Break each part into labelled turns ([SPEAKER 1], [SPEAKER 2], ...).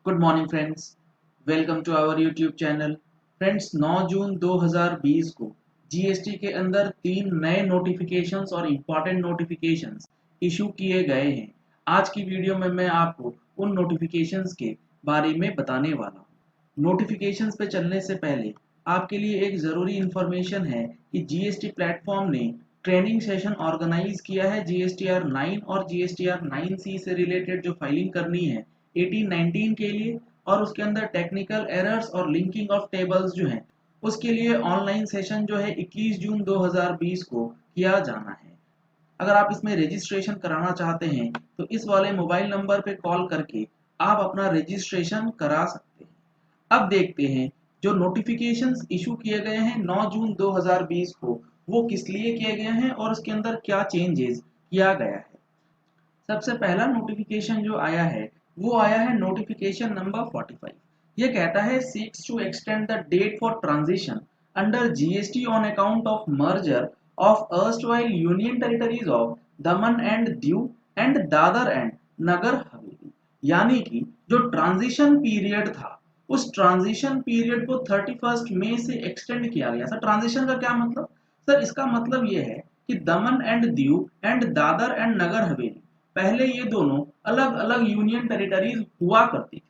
[SPEAKER 1] Good morning friends, welcome to our YouTube channel. Friends, 9 जून 2020 को GST के अंदर तीन नए नोटिफिकेशंस और इम्पॉर्टेंट नोटिफिकेशंस इशू किए गए हैं। आज की वीडियो में मैं आपको उन नोटिफिकेशंस के बारे में बताने वाला हूँ। नोटिफिकेशंस पे चलने से पहले आपके लिए एक ज़रूरी इन्फॉर्मेशन है कि जीएसटी प्लेटफॉर्म ने ट्रेनिंग सेशन ऑर्गेनाइज किया है। जीएसटीआर 9 और जीएसटीआर 9C से रिलेटेड जो फाइलिंग करनी है 18-19 के लिए, और उसके अंदर टेक्निकल एरर्स और लिंकिंग ऑफ टेबल्स जो हैं उसके लिए ऑनलाइन सेशन जो है 21 जून 2020 को किया जाना है। अगर आप इसमें रजिस्ट्रेशन कराना चाहते हैं तो इस वाले मोबाइल नंबर पे कॉल करके आप अपना रजिस्ट्रेशन करा सकते हैं। अब देखते हैं जो नोटिफिकेशंस इशू किए गए हैं 9 जून 2020 को, वो किस लिए किए गए हैं और उसके अंदर क्या चेंजेस किया गया है। सबसे पहला नोटिफिकेशन जो आया है वो आया है नोटिफिकेशन नंबर 45। ये कहता है seeks to extend the date for transition under GST on account of merger of erstwhile union territories of Daman and Diu and Dadra and Nagar Haveli. यानी कि जो ट्रांजिशन पीरियड था उस ट्रांजिशन पीरियड को 31 मई से एक्सटेंड किया गया। सर, ट्रांजिशन का क्या मतलब? सर, इसका मतलब ये है कि Daman and Diu and Dadra and Nagar Haveli, पहले ये दोनों अलग अलग यूनियन टेरिटरीज हुआ करती थी।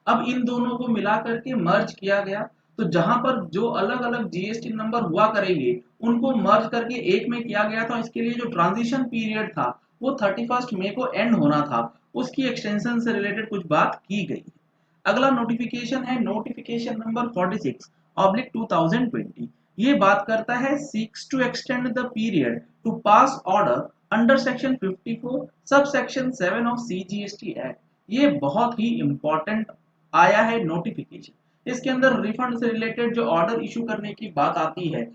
[SPEAKER 1] अब इन दोनों को मिला करके मर्ज किया गया। तो जहां पर जो अलग अलग जीएसटी नंबर हुआ करेंगे उनको मर्ज करके एक में किया गया था। इसके लिए जो ट्रांजिशन पीरियड था वो 31 मई को एंड होना था, उसकी एक्सटेंशन से रिलेटेड कुछ बात की गई है। अगला नोटिफिकेशन है नोटिफिकेशन नंबर 46 ऑब्लिक 2020। ये बात करता है seeks to extend the period to pass order under section 54 sub section 7 of CGST act. ये बहुत ही इंपॉर्टेंट आया है नोटिफिकेशन। इसके अंदर रिफंड से रिलेटेड जो ऑर्डर इशू करने की बात आती है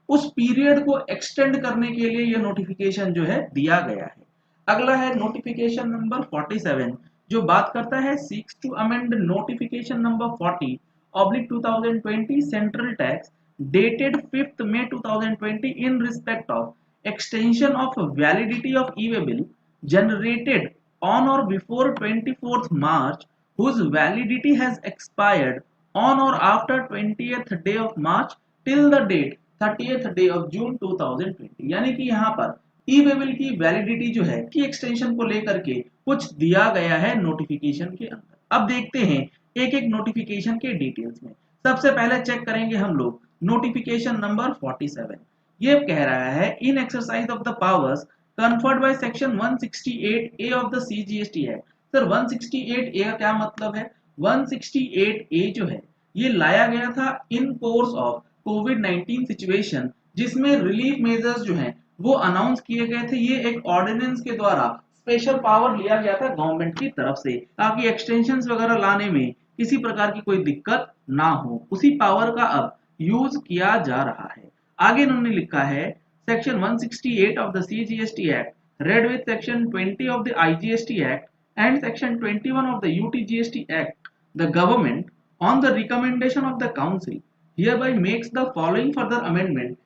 [SPEAKER 1] उस पीरियड को एक्सटेंड करने के लिए ये नोटिफिकेशन जो है दिया गया है। अगला है नोटिफिकेशन नंबर 47 जो बात करता है seeks to amend notification number 40 oblique 2020 central tax dated 5th May 2020 in respect of extension of validity of e-way bill generated on or before 24th March whose validity has expired on or after 20th day of March till the date 30th day of June 2020। यानी कि यहाँ पर ई way bill की validity जो है की extension को लेकर के कुछ दिया गया है नोटिफिकेशन के अंदर। अब देखते हैं एक एक नोटिफिकेशन के डिटेल्स में। सबसे पहले चेक करेंगे हम लोग नोटिफिकेशन नंबर 47। ये कह रहा है in exercise of the powers conferred by section 168 A of the CGST act. Sir, 168 A का क्या मतलब है? 168 ए जो है ये लाया गया था इन कोर्स ऑफ कोविड 19 सिचुएशन, जिसमें रिलीफ मेजर्स जो हैं वो अनाउंस किए गए थे। ये एक ऑर्डिनेंस के द्वारा स्पेशल पावर लिया गया था गवर्नमेंट की तरफ से ताकि एक्सटेंशंस वगैरह लाने में किसी प्रकार की कोई दिक्कत ना हो। उसी पावर का अब यूज किया जा रहा है। आगे इन्होंने लिखा है section 168 of the CGST act read with section 20 of the IGST act and section 21 of the UTGST act. The government on the recommendation of the council hereby makes the following further amendment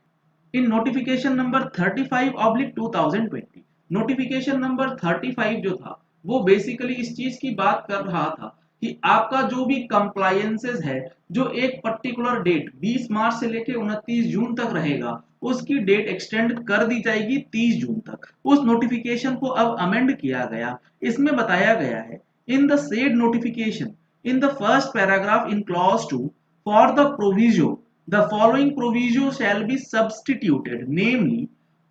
[SPEAKER 1] in notification number 35 oblique 2020। Notification number 35 जो था वो basically इस चीज की बात कर रहा था कि आपका जो भी कंप्लायंसेस है जो एक पर्टिकुलर डेट 20 मार्च से लेकर 29 जून तक रहेगा उसकी डेट एक्सटेंड कर दी जाएगी 30 जून तक। उस नोटिफिकेशन को अब अमेंड किया गया। इसमें बताया गया है इन the said notification in the first paragraph in clause 2 for the proviso the following proviso shall be substituted, namely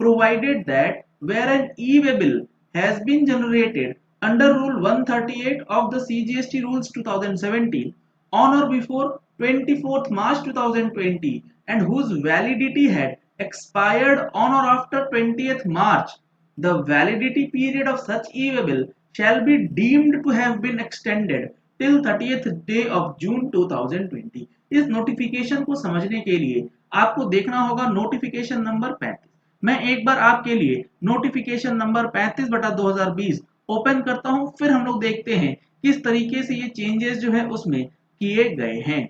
[SPEAKER 1] provided that where an e-way bill has been generated under rule 138 of the CGST rules 2017 on or before 24th March 2020 and whose validity had expired on or after 20th March, the validity period of such e-way bill shall be deemed to have been extended till 30th day of June 2020। इस notification को समझने के लिए आपको देखना होगा notification number 35। मैं एक बार आपके लिए नोटिफिकेशन नंबर 35 बटा 2020 ओपन करता हूं, फिर हम लोग देखते हैं किस तरीके से ये चेंजेस जो है उसमें किए गए हैं।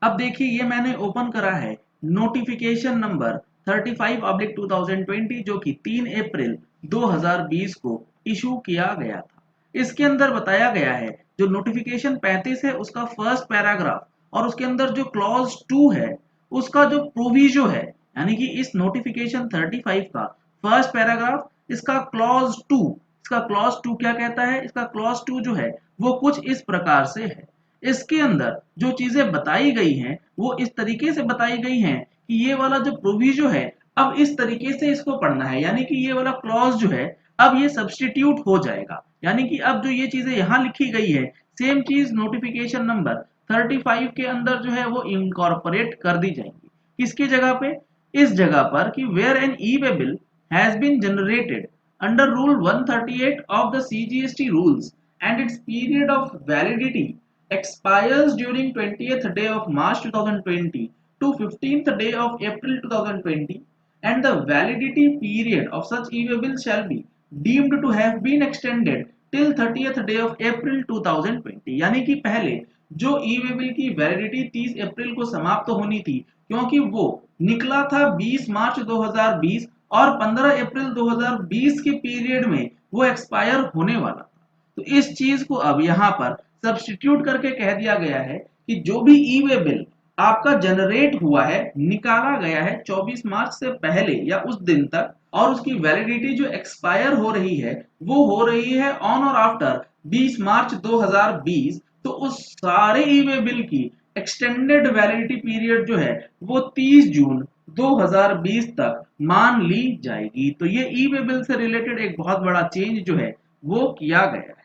[SPEAKER 1] अब देखिए ये मैंने ओपन करा है नोटिफिकेशन नंबर 35 ऑब्लिक 2020 जो कि 3 अप्रैल 2020 को इशू किया गया था। इसके अंदर बताया गया है जो नोटिफिकेशन 35 है उसका फर्स्ट पैराग्राफ और उसके अंदर जो क्लॉज 2 है उसका जो प्रोविजो है, यानी कि इस नोटिफिकेशन 35 का फर्स्ट पैराग्राफ इसका क्लॉज 2, इसका क्लॉज 2 क्या कहता है, इसका क्लॉज 2 जो है वो कुछ इस प्रकार से है। इसके अंदर जो चीजें बताई गई हैं वो इस तरीके से बताई गई हैं कि ये वाला जो प्रोविजो है अब इस तरीके से इसको पढ़ना है, यानी कि ये वाला क्लॉज जो है अब ये सब्स्टिट्यूट हो जाएगा, यानी कि अब जो ये चीजें यहाँ लिखी गई है सेम चीज नोटिफिकेशन नंबर 35 के अंदर जो है वो इनकॉर्पोरेट कर दी जाएंगी। किसकी जगह पे, इस जगह पर कि where an e way bill has been generated under rule 138 of the CGST rules and its period of validity expires during 20th day of March 2020 to 15th day of April 2020, and the validity period of such e-way bill shall be deemed to have been extended till 30th day of April 2020। यानी कि पहले जो e-way bill की validity 30 अप्रैल को समाप्त होनी थी क्योंकि वो निकला था 20 मार्च 2020 और 15 अप्रैल 2020 के पीरियड में वो एक्सपायर होने वाला था, तो इस चीज को अब यहाँ पर सब्स्टिट्यूट करके कह दिया गया है कि जो भी ई वे बिल आपका जनरेट हुआ है, निकाला गया है 24 मार्च से पहले या उस दिन तक और उसकी वैलिडिटी जो एक्सपायर हो रही है वो हो रही है ऑन और आफ्टर 20 मार्च 2020, तो उस सारे ई वे बिल की एक्सटेंडेड वैलिडिटी पीरियड जो है वो 30 जून 2020 तक मान ली जाएगी। तो ये ई वे बिल से रिलेटेड एक बहुत बड़ा चेंज जो है वो किया गया है।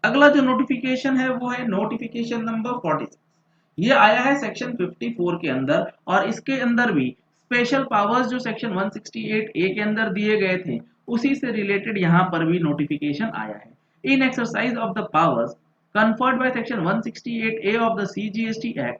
[SPEAKER 1] अगला जो नोटिफिकेशन है वो है नोटिफिकेशन नंबर 46। ये आया है सेक्शन 54 के अंदर और इसके अंदर भी स्पेशल पावर्स जो सेक्शन 168 ए के अंदर दिए गए थे उसी से रिलेटेड यहाँ पर भी नोटिफिकेशन आया है। In exercise of the powers conferred by section 168A of the CGST Act,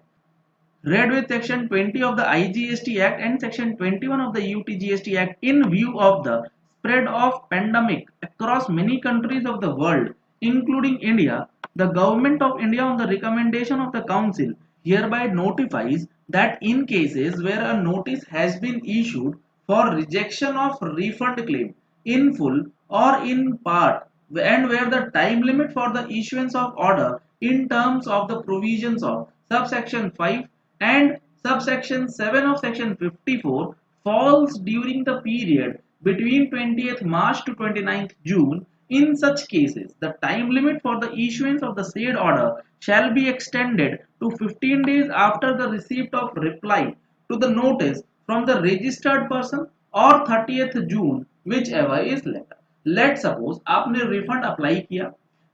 [SPEAKER 1] read with section 20 of the IGST Act and section 21 of the UTGST Act in view of the spread of pandemic across many countries of the world, including India, the Government of India on the recommendation of the Council hereby notifies that in cases where a notice has been issued for rejection of refund claim in full or in part and where the time limit for the issuance of order in terms of the provisions of subsection 5 and subsection 7 of section 54 falls during the period between 20th March to 29th June, in such cases the time limit for the issuance of the said order shall be extended to 15 days after the receipt of reply to the notice from the registered person or 30th June, whichever is later। Let suppose आपने refund apply किया,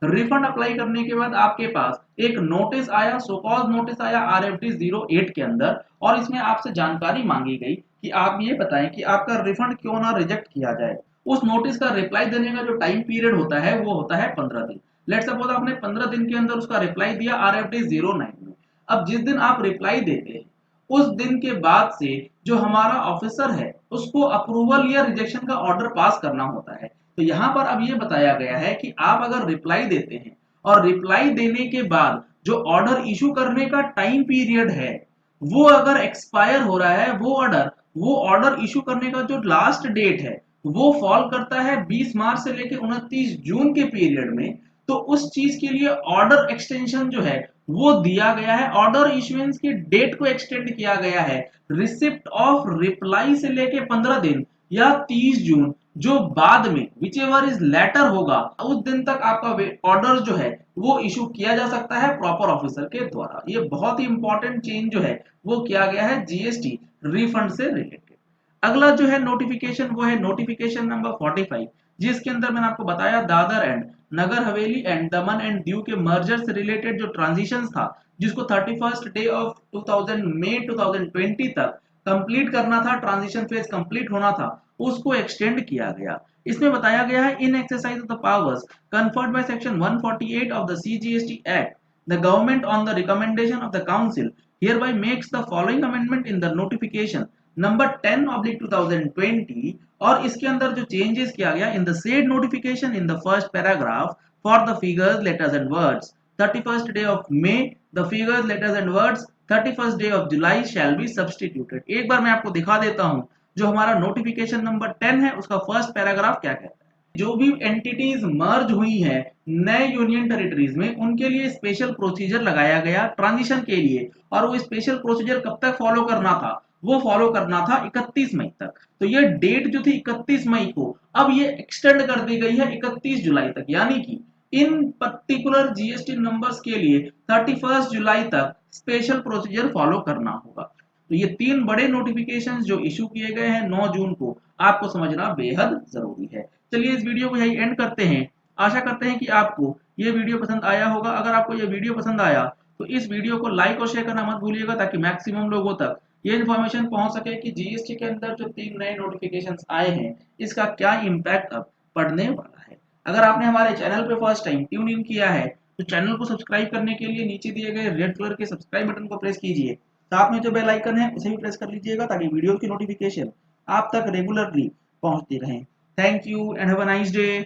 [SPEAKER 1] refund apply करने के बाद आपके पास एक notice आया, so called notice आया RFD 08 के अंदर और इसमें आपसे जानकारी मांगी गई कि आप ये बताएं कि आपका रिफंड क्यों ना रिजेक्ट किया जाए। उस नोटिस का रिप्लाई देने का जो टाइम पीरियड होता है वो होता है 15 दिन। लेट सपोज आपने 15 दिन के अंदर उसका रिप्लाई दिया RFD 09 में। अब जिस दिन आप रिप्लाई देते हैं उस दिन के बाद से जो हमारा ऑफिसर है उसको अप्रूवल या रिजेक्शन का ऑर्डर पास करना होता है। तो यहाँ पर अब ये बताया गया है कि आप अगर रिप्लाई देते हैं और रिप्लाई देने के बाद जो ऑर्डर इशू करने का टाइम पीरियड है वो अगर एक्सपायर हो रहा है, वो ऑर्डर इशू करने का जो लास्ट डेट है वो फॉल करता है 20 मार्च से लेकर 29 जून के पीरियड में, तो उस चीज के लिए ऑर्डर एक्सटेंशन जो है वो दिया गया है। ऑर्डर इशुएंस की डेट को एक्सटेंड किया गया है रिसिप्ट ऑफ रिप्लाई से लेके 15 दिन या 30 जून, जो बाद में विच एवर इज लेटर होगा उस दिन तक आपका ऑर्डर जो है वो इशू किया जा सकता है प्रॉपर ऑफिसर के द्वारा। ये बहुत ही इंपॉर्टेंट चेंज जो है वो किया गया है जीएसटी रिफंड से रिलेटेड। अगला जो है नोटिफिकेशन वो है नोटिफिकेशन नंबर 45, जिसके अंदर मैंने आपको बताया Dadar and Nagar Haveli and Daman and Diu के मर्जर से रिलेटेड जो ट्रांजिशन था जिसको 31st डे ऑफ 2000 मई 2020 तक कंप्लीट करना था, ट्रांजिशन फेज कंप्लीट होना था, उसको एक्सटेंड किया गया। इसमें बताया गया है in exercise of the powers conferred by section 148 of the CGST act, the government on the recommendation of the council hereby makes the following amendment in the notification number 10/2020 और इसके अंदर जो चेंजेस किया गया in the said notification in the first paragraph for the figures letters and words 31st day of May the figures letters and words 31st day of July shall be substituted. एक बार मैं आपको दिखा देता हूं जो हमारा नोटिफिकेशन नंबर 10 है उसका फर्स्ट पैराग्राफ क्या कहता है। जो भी एंटिटीज मर्ज हुई है नए यूनियन टेरिटरीज में, उनके लिए स्पेशल प्रोसीजर लगाया गया ट्रांजिशन के लिए। और वो स्पेशल प्रोसीजर कब तक फॉलो करना था? वो फॉलो करना था 31 मई तक। तो ये डेट जो थी 31 मई को, अब ये एक्सटेंड कर दी गई है 31 जुलाई तक, यानी कि इन पर्टिकुलर जीएसटी नंबर्स के लिए 31 जुलाई तक स्पेशल प्रोसीजर फॉलो करना होगा। तो ये तीन बड़े नोटिफिकेशंस जो इशू किए गए हैं 9 जून को, आपको समझना बेहद जरूरी है। चलिए इस वीडियो को यही एंड करते हैं। आशा करते हैं कि आपको ये वीडियो पसंद आया होगा। अगर आपको ये वीडियो पसंद आया तो इस वीडियो को लाइक और शेयर करना मत भूलिएगा, ताकि मैक्सिमम लोगों तक ये इन्फॉर्मेशन पहुंच सके कि जीएसटी के अंदर जो तीन नए नोटिफिकेशंस आए हैं, इसका क्या इम्पैक्ट अब पड़ने वाला है। अगर आपने हमारे चैनल पे फर्स्ट टाइम ट्यून इन किया है तो चैनल को सब्सक्राइब करने के लिए नीचे दिए गए रेड कलर के सब्सक्राइब बटन को प्रेस कीजिए। साथ में जो बेल आइकन है उसे भी प्रेस कर लीजिएगा, ताकि वीडियो की नोटिफिकेशन आप तक रेगुलरली पहुंचती रहे। Thank you and have a nice day.